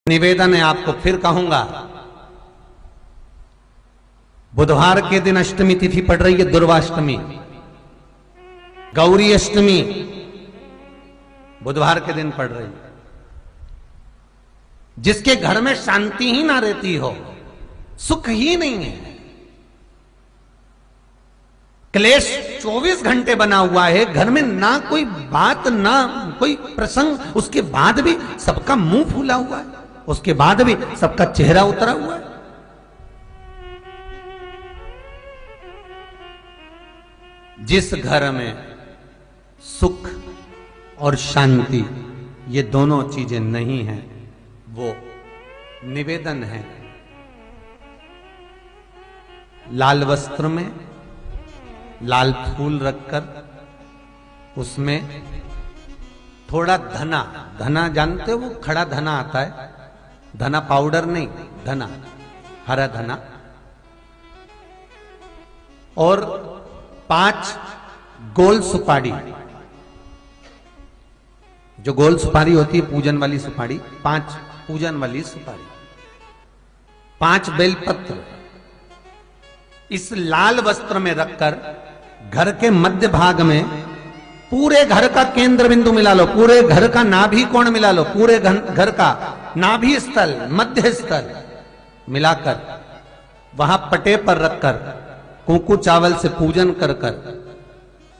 निवेदन है, आपको फिर कहूंगा, बुधवार के दिन अष्टमी तिथि पड़ रही है, दुर्वाष्टमी, गौरी अष्टमी बुधवार के दिन पड़ रही है। जिसके घर में शांति ही ना रहती हो, सुख ही नहीं है, क्लेश 24 घंटे बना हुआ है, घर में ना कोई बात ना कोई प्रसंग, उसके बाद भी सबका मुंह फूला हुआ है, उसके बाद भी सबका चेहरा उतरा हुआ है। जिस घर में सुख और शांति ये दोनों चीजें नहीं हैं, वो निवेदन है, लाल वस्त्र में लाल फूल रखकर उसमें थोड़ा धना, धना जानते हो, वो खड़ा धना आता है, धना पाउडर नहीं, धना, हरा धना, और 5 गोल सुपारी, जो गोल सुपारी होती है पूजन वाली सुपारी, 5 पूजन वाली सुपारी, 5 बेलपत्र इस लाल वस्त्र में रखकर घर के मध्य भाग में पूरे घर का केंद्र बिंदु मिला लो, पूरे घर का नाभि कोण मिला लो, पूरे घर का नाभि स्थल, मध्य स्थल मिलाकर वहां पटे पर रखकर कुंकू चावल से पूजन कर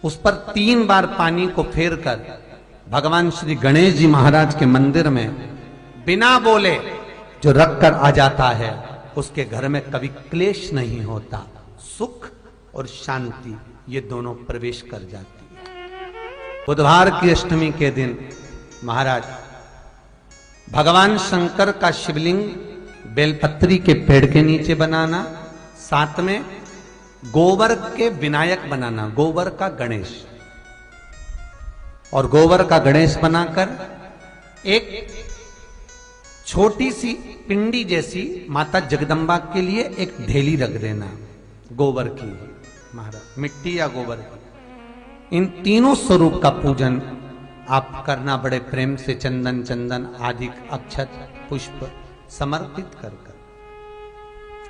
उस पर 3 बार पानी को फेर कर भगवान श्री गणेश जी महाराज के मंदिर में बिना बोले जो रखकर आ जाता है, उसके घर में कभी क्लेश नहीं होता, सुख और शांति ये दोनों प्रवेश कर जाती है। बुधवार की अष्टमी के दिन महाराज भगवान शंकर का शिवलिंग बेलपत्री के पेड़ के नीचे बनाना, साथ में गोबर के विनायक बनाना, गोबर का गणेश, और गोबर का गणेश बनाकर एक छोटी सी पिंडी जैसी माता जगदम्बा के लिए एक ढेली रख देना, गोबर की, महाराज मिट्टी या गोबर की। इन तीनों स्वरूप का पूजन आप करना बड़े प्रेम से, चंदन चंदन आदि अक्षत पुष्प समर्पित कर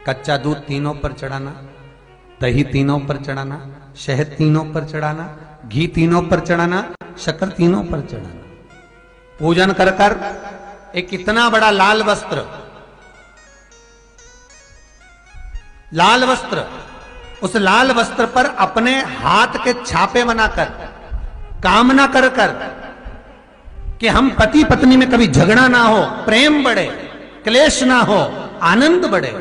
कच्चा दूध तीनों पर चढ़ाना, दही तीनों पर चढ़ाना, शहद तीनों पर चढ़ाना, घी तीनों पर चढ़ाना, शक्कर तीनों पर चढ़ाना, पूजन कर एक इतना बड़ा लाल वस्त्र, लाल वस्त्र, उस लाल वस्त्र पर अपने हाथ के छापे बनाकर कामना कर कि हम पति पत्नी में कभी झगड़ा ना हो, प्रेम बढ़े, क्लेश ना हो, आनंद बढ़े,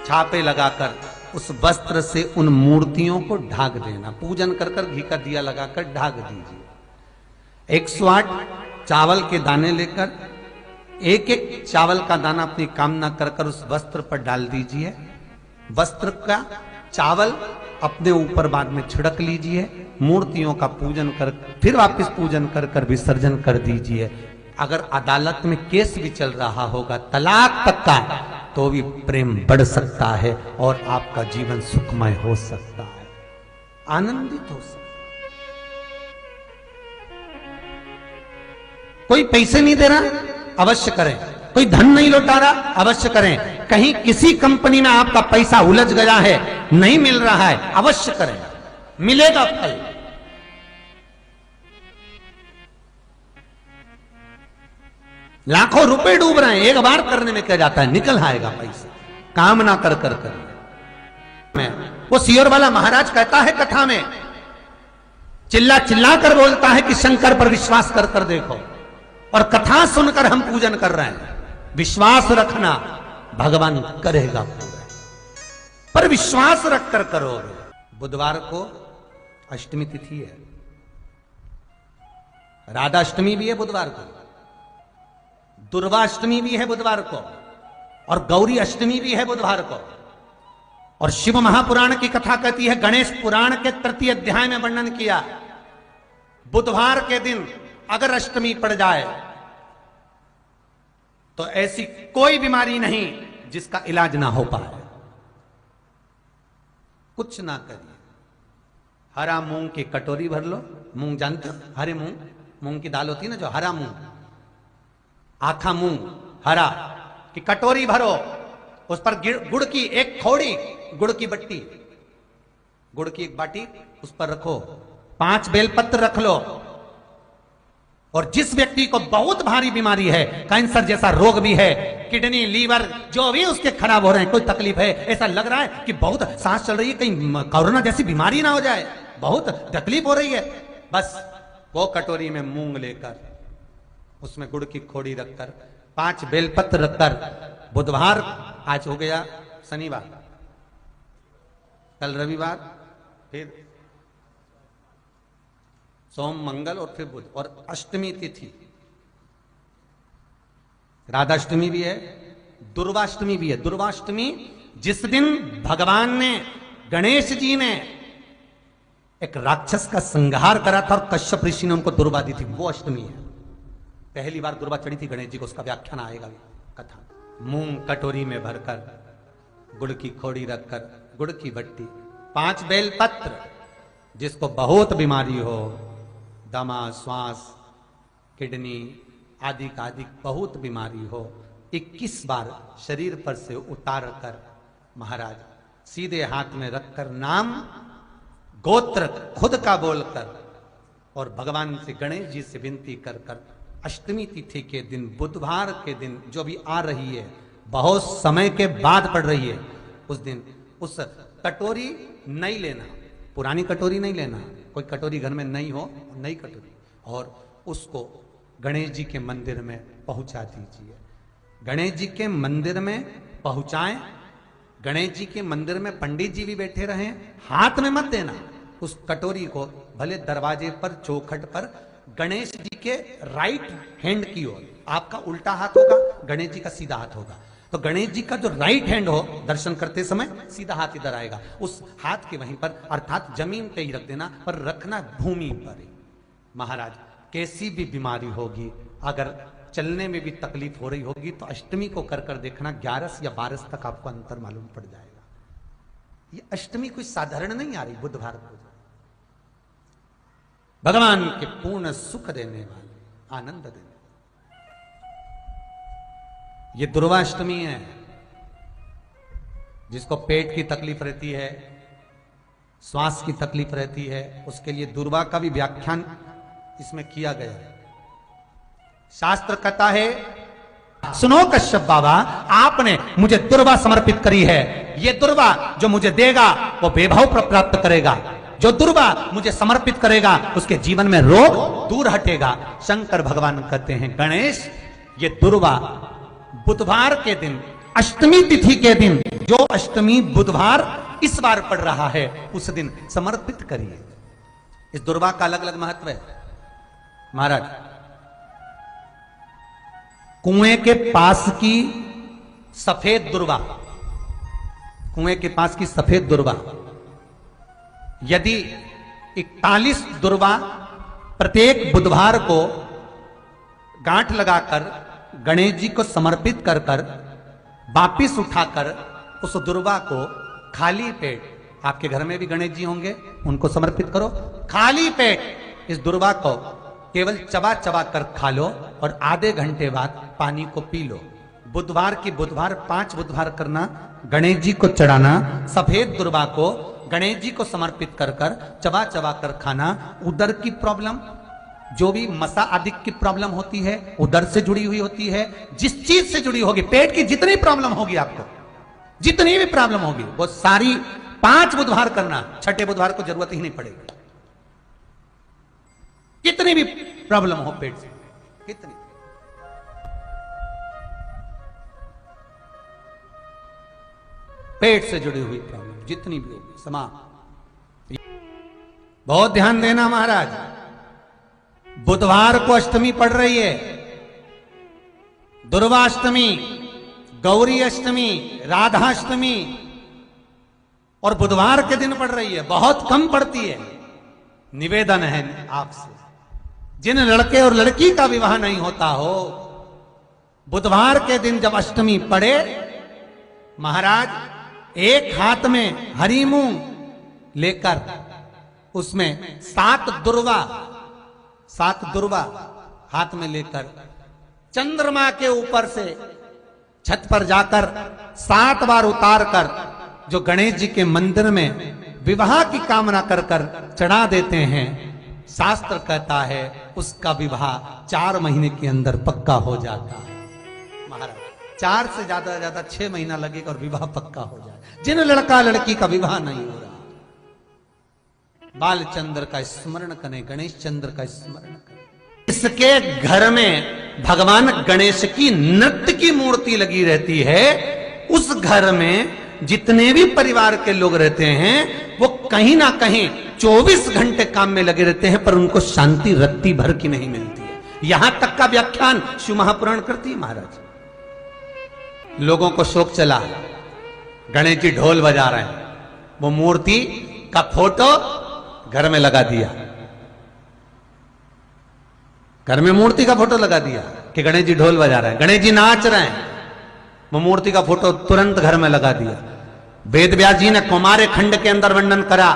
छापे लगाकर उस वस्त्र से उन मूर्तियों को ढाक देना, पूजन कर घी का दिया लगाकर ढाक दीजिए। 108 चावल के दाने लेकर एक एक चावल का दाना अपनी कामना कर उस वस्त्र पर डाल दीजिए, वस्त्र का चावल अपने ऊपर बाद में छिड़क लीजिए, मूर्तियों का पूजन कर फिर वापस पूजन कर विसर्जन कर दीजिए। अगर अदालत में केस भी चल रहा होगा तलाक तक का, तो भी प्रेम बढ़ सकता है और आपका जीवन सुखमय हो सकता है, आनंदित हो सकता है। कोई पैसे नहीं दे रहा, अवश्य करें, कोई धन नहीं लौटा रहा, अवश्य करें, कहीं किसी कंपनी में आपका पैसा उलझ गया है, नहीं मिल रहा है, अवश्य करें, मिलेगा फल। लाखों रुपए डूब रहे हैं, एक बार करने में क्या जाता है, निकल आएगा पैसा, कामना कर मैं वो सियोर वाला महाराज कहता है कथा में, चिल्ला चिल्ला कर बोलता है कि शंकर पर विश्वास कर देखो, और कथा सुनकर हम पूजन कर रहे हैं। विश्वास रखना, भगवान करेगा पूरा, पर विश्वास रखकर करोगे। बुधवार को अष्टमी तिथि है, राधा अष्टमी भी है बुधवार को, दुर्वाष्टमी भी है बुधवार को, और गौरी अष्टमी भी है बुधवार को। और शिव महापुराण की कथा कहती है, गणेश पुराण के 3 अध्याय में वर्णन किया, बुधवार के दिन अगर अष्टमी पड़ जाए तो ऐसी कोई बीमारी नहीं जिसका इलाज ना हो पाए। कुछ ना करिए, हरा मूंग की कटोरी भर लो, मूंग जानते हो, हरे मूंग, मूंग की दाल होती है ना जो, हरा मूंग, आखा मूंग हरा कि कटोरी भरो, उस पर गुड़ की एक खोड़ी, गुड़ की बट्टी, गुड़ की एक बाटी उस पर रखो, 5 बेलपत्र रख लो। और जिस व्यक्ति को बहुत भारी बीमारी है, कैंसर जैसा रोग भी है, किडनी लीवर जो भी उसके खराब हो रहे हैं, कोई तकलीफ है, ऐसा लग रहा है कि बहुत सांस चल रही है, कहीं कोरोना जैसी बीमारी ना हो जाए, बहुत तकलीफ हो रही है, बस वो कटोरी में मूंग लेकर उसमें गुड़ की खोड़ी रखकर 5 बेलपत्र रखकर, बुधवार आज हो गया शनिवार, कल रविवार, फिर सोम मंगल और फिर बुध, और अष्टमी तिथि, राधाष्टमी भी है, दुर्वाष्टमी भी है। दुर्वाष्टमी जिस दिन भगवान ने, गणेश जी ने एक राक्षस का संहार करा था और कश्यप ऋषि ने उनको दुर्वा दी थी, वो अष्टमी है। पहली बार दुर्वा चढ़ी थी गणेश जी को, उसका व्याख्यान आएगा कथा। मूंग कटोरी में भरकर, गुड़ की खोड़ी रखकर, गुड़ की बट्टी, 5 बेलपत्र, जिसको बहुत बीमारी हो, दमा, श्वास, किडनी आदि का आदि बहुत बीमारी हो, 21 बार शरीर पर से उतार कर महाराज सीधे हाथ में रखकर नाम गोत्र खुद का बोलकर और भगवान से, गणेश जी से विनती कर कर अष्टमी तिथि के दिन, बुधवार के दिन जो भी आ रही है, बहुत समय के बाद पड़ रही है, उस दिन उस कटोरी नहीं लेना, पुरानी कटोरी नहीं लेना, कोई कटोरी घर में नहीं हो, नई कटोरी, और उसको गणेश जी के मंदिर में पहुंचा दीजिए। गणेश जी के मंदिर में पहुंचाएं, गणेश जी के मंदिर में पंडित जी भी बैठे रहें, हाथ में मत देना उस कटोरी को, भले दरवाजे पर चौखट पर, गणेश जी के राइट हैंड की ओर, आपका उल्टा हाथ होगा, गणेश जी का सीधा हाथ होगा, तो गणेश जी का जो राइट हैंड हो, दर्शन करते समय सीधा हाथ इधर आएगा, उस हाथ के वहीं पर, अर्थात जमीन पे ही रख देना, पर रखना भूमि पर ही। महाराज कैसी भी बीमारी होगी, अगर चलने में भी तकलीफ हो रही होगी, तो अष्टमी को कर कर देखना, 11 या 12 तक आपको अंतर मालूम पड़ जाएगा। ये अष्टमी कोई साधारण नहीं आ रही, बुधवार को भगवान के पूर्ण सुख देने वाले, आनंद देने, ये दुर्वाष्टमी है। जिसको पेट की तकलीफ रहती है, श्वास की तकलीफ रहती है, उसके लिए दुर्वा का भी व्याख्यान इसमें किया गया है। शास्त्र कहता है, सुनो कश्यप बाबा, आपने मुझे दुर्वा समर्पित करी है, ये दुर्वा जो मुझे देगा वो वैभव प्राप्त करेगा, जो दुर्वा मुझे समर्पित करेगा उसके जीवन में रोग दूर हटेगा। शंकर भगवान कहते हैं, गणेश ये दुर्वा बुधवार के दिन, अष्टमी तिथि के दिन, जो अष्टमी बुधवार इस बार पड़ रहा है, उस दिन समर्पित करिए। इस दुर्वा का अलग अलग महत्व है महाराज। कुएं के पास की सफेद दुर्वा, कुएं के पास की सफेद दुर्वा, यदि 41 दुर्वा प्रत्येक बुधवार को गांठ लगाकर गणेश जी को समर्पित कर कर वापिस उठाकर उस दुर्वा को खाली पेट, आपके घर में भी गणेश जी होंगे, उनको समर्पित करो, खाली पेट इस दुर्वा को केवल चबा चबा कर खा लो और आधे घंटे बाद पानी को पी लो। बुधवार की बुधवार 5 बुधवार करना, गणेश जी को चढ़ाना, सफेद दुर्वा को गणेश जी को समर्पित कर कर चबा चबा कर खाना। उदर की प्रॉब्लम, जो भी मसा आदि की प्रॉब्लम होती है, उदर से जुड़ी हुई होती है, जिस चीज से जुड़ी होगी, पेट की जितनी प्रॉब्लम होगी, आपको जितनी भी प्रॉब्लम होगी, वो सारी 5 बुधवार करना, 6ठे बुधवार को जरूरत ही नहीं पड़ेगी। कितनी भी प्रॉब्लम हो पेट से, कितनी, पेट से जुड़ी हुई प्रॉब्लम जितनी भी होगी समाप्त। बहुत ध्यान देना महाराज, बुधवार को अष्टमी पड़ रही है, दुर्वाष्टमी, गौरी अष्टमी, राधाष्टमी, और बुधवार के दिन पड़ रही है, बहुत कम पड़ती है। निवेदन है आपसे, जिन लड़के और लड़की का विवाह नहीं होता हो, बुधवार के दिन जब अष्टमी पड़े, महाराज एक हाथ में हरी मूंग लेकर उसमें 7 दुर्वा हाथ में लेकर चंद्रमा के ऊपर से छत पर जाकर 7 बार उतार कर जो गणेश जी के मंदिर में विवाह की कामना कर कर चढ़ा देते हैं, शास्त्र कहता है उसका विवाह 4 महीने के अंदर पक्का हो जाता है। महाराज 4 से ज्यादा 6 महीना लगेगा और विवाह पक्का हो जाए। जिन लड़का लड़की का विवाह नहीं हो रहा, बालचंद्र का स्मरण करें, गणेश चंद्र का स्मरण करें। इसके घर में भगवान गणेश की नृत्य की मूर्ति लगी रहती है। उस घर में जितने भी परिवार के लोग रहते हैं वो कहीं ना कहीं 24 घंटे काम में लगे रहते हैं, पर उनको शांति रत्ती भर की नहीं मिलती है। यहां तक का व्याख्यान शिव महापुराण करती है। महाराज लोगों को शोक चला, गणेश जी ढोल बजा रहे हैं, वो मूर्ति का फोटो घर में लगा दिया, घर में मूर्ति का फोटो लगा दिया कि गणेश जी ढोल बजा रहे हैं, गणेश जी नाच रहे हैं, वो मूर्ति का फोटो तुरंत घर में लगा दिया। वेद व्यास जी ने कुमार खंड के अंदर वर्णन करा,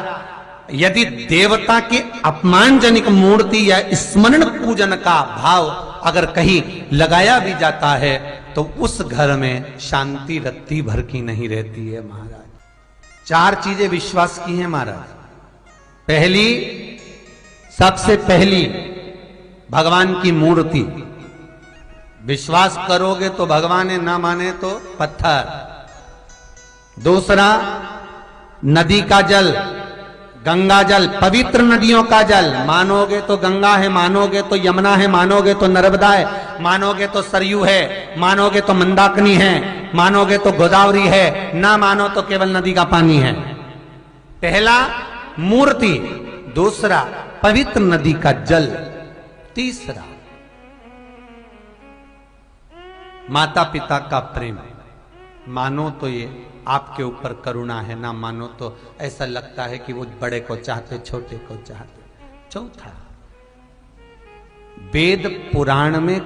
यदि देवता की अपमानजनक मूर्ति या स्मरण पूजन का भाव अगर कहीं लगाया भी जाता है तो उस घर में शांति रत्ती भर की नहीं रहती है। महाराज 4 चीजें विश्वास की हैं महाराज। पहली, सबसे पहली भगवान की मूर्ति, विश्वास करोगे तो भगवान है, ना माने तो पत्थर। दूसरा, नदी का जल, गंगा जल, पवित्र नदियों का जल, मानोगे तो गंगा है, मानोगे तो यमुना है, मानोगे तो नर्मदा है, मानोगे तो सरयू है, मानोगे तो मंदाकिनी है, मानोगे तो गोदावरी है, ना मानो तो केवल नदी का पानी है। पहला मूर्ति, दूसरा पवित्र नदी का जल, तीसरा माता पिता का प्रेम। मानो तो ये आपके ऊपर करुणा है, ना मानो तो ऐसा लगता है कि वो बड़े को चाहते, छोटे को चाहते। चौथा, वेद पुराण में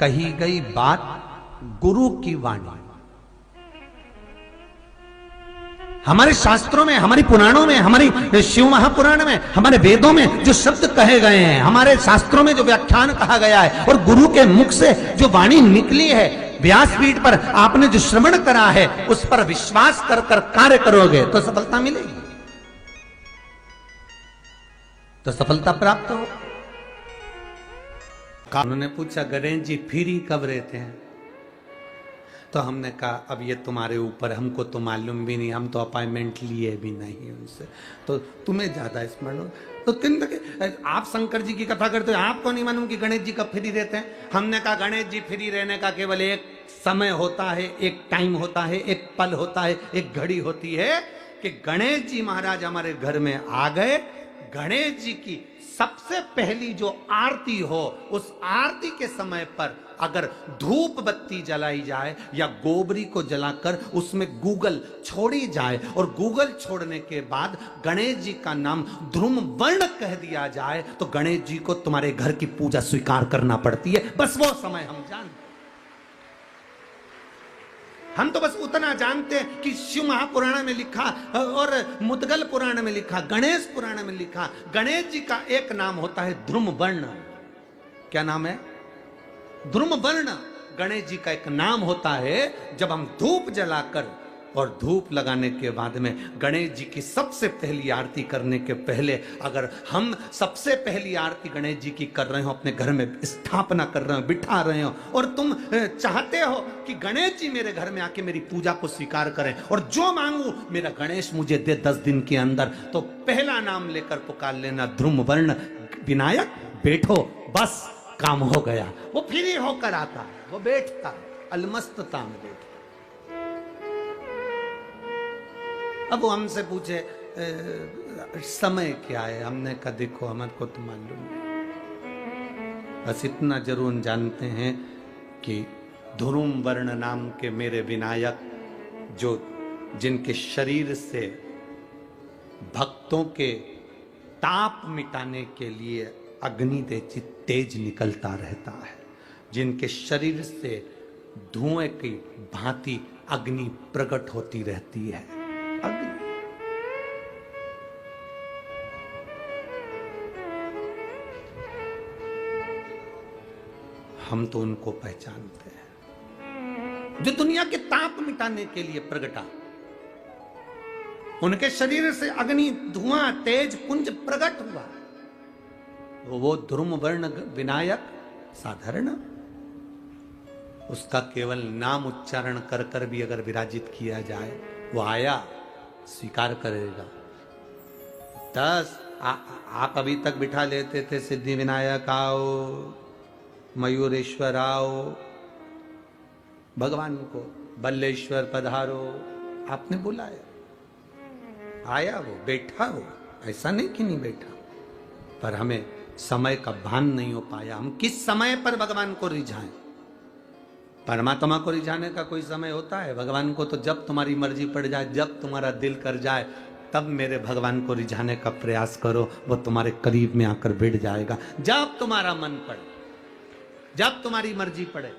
कही गई बात गुरु की वाणी। हमारे शास्त्रों में, हमारी पुराणों में, हमारी शिव महापुराण में, हमारे वेदों में जो शब्द कहे गए हैं, हमारे शास्त्रों में जो व्याख्यान कहा गया है और गुरु के मुख से जो वाणी निकली है, व्यासपीठ पर आपने जो श्रवण करा है, उस पर विश्वास कर कर कार्य करोगे तो सफलता मिलेगी, तो सफलता प्राप्त हो। उन्होंने पूछा गणेश जी फ्री कब रहते हैं? तो हमने कहा अब ये तुम्हारे ऊपर, हमको तो मालूम भी नहीं, हम तो अपॉइंटमेंट लिए भी नहीं उनसे, तो तुम्हें ज्यादा स्मरण हो। तो आप शंकर जी की कथा करते हो, आपको नहीं मालूम कि गणेश जी कब फ्री रहते हैं? हमने कहा गणेश जी फ्री रहने का केवल एक समय होता है, एक टाइम होता है, एक पल होता है, एक घड़ी होती है कि गणेश जी महाराज हमारे घर में आ गए। गणेश जी की सबसे पहली जो आरती हो, उस आरती के समय पर अगर धूप बत्ती जलाई जाए या गोबरी को जलाकर उसमें गूगल छोड़ी जाए और गूगल छोड़ने के बाद गणेश जी का नाम ध्रुम वर्ण कह दिया जाए, तो गणेश जी को तुम्हारे घर की पूजा स्वीकार करना पड़ती है। बस वो समय हम जानते, हम तो बस उतना जानते हैं कि शिव महापुराण में लिखा और मुद्गल पुराण में लिखा, गणेश पुराण में लिखा, गणेश जी का एक नाम होता है ध्रुम वर्ण। क्या नाम है? ध्रुम वर्ण गणेश जी का एक नाम होता है। जब हम धूप जलाकर और धूप लगाने के बाद में गणेश जी की सबसे पहली आरती करने के पहले अगर हम सबसे पहली आरती गणेश जी की कर रहे हो, अपने घर में स्थापना कर रहे हो, बिठा रहे हो, और तुम चाहते हो कि गणेश जी मेरे घर में आके मेरी पूजा को स्वीकार करें और जो मांगू मेरा गणेश मुझे दे 10 दिन के अंदर, तो पहला नाम लेकर पुकार लेना ध्रुम वर्ण विनायक, बैठो, बस काम हो गया। वो फ्री होकर आता है, वो बैठता है, अलमस्तता में बैठता। अब वो हमसे पूछे समय क्या है? हमने कहा देखो हमारे को तो मालूम नहीं, बस इतना जरूर जानते हैं कि ध्रुम वर्ण नाम के मेरे विनायक, जो जिनके शरीर से भक्तों के ताप मिटाने के लिए अग्नि तेज निकलता रहता है, जिनके शरीर से धुएं की भांति अग्नि प्रकट होती रहती है। अग्नि हम तो उनको पहचानते हैं जो दुनिया के ताप मिटाने के लिए प्रगटा। उनके शरीर से अग्नि धुआं तेज पुंज प्रकट हुआ। वो ध्रुम वर्ण विनायक साधारण, उसका केवल नाम उच्चारण कर कर भी अगर विराजित किया जाए वो आया स्वीकार करेगा। 10 आप अभी तक बिठा लेते थे सिद्धि विनायक आओ, मयूरेश्वर आओ, भगवान को बल्लेश्वर पधारो, आपने बुलाया, आया वो, बैठा वो, ऐसा नहीं कि नहीं बैठा, पर हमें समय का भान नहीं हो पाया। हम किस समय पर भगवान को रिझाएं? परमात्मा को रिझाने का कोई समय होता है? भगवान को तो जब तुम्हारी मर्जी पड़ जाए, जब तुम्हारा दिल कर जाए, तब मेरे भगवान को रिझाने का प्रयास करो, वो तुम्हारे करीब में आकर बैठ जाएगा। जब तुम्हारा मन पड़े, जब तुम्हारी मर्जी पड़े।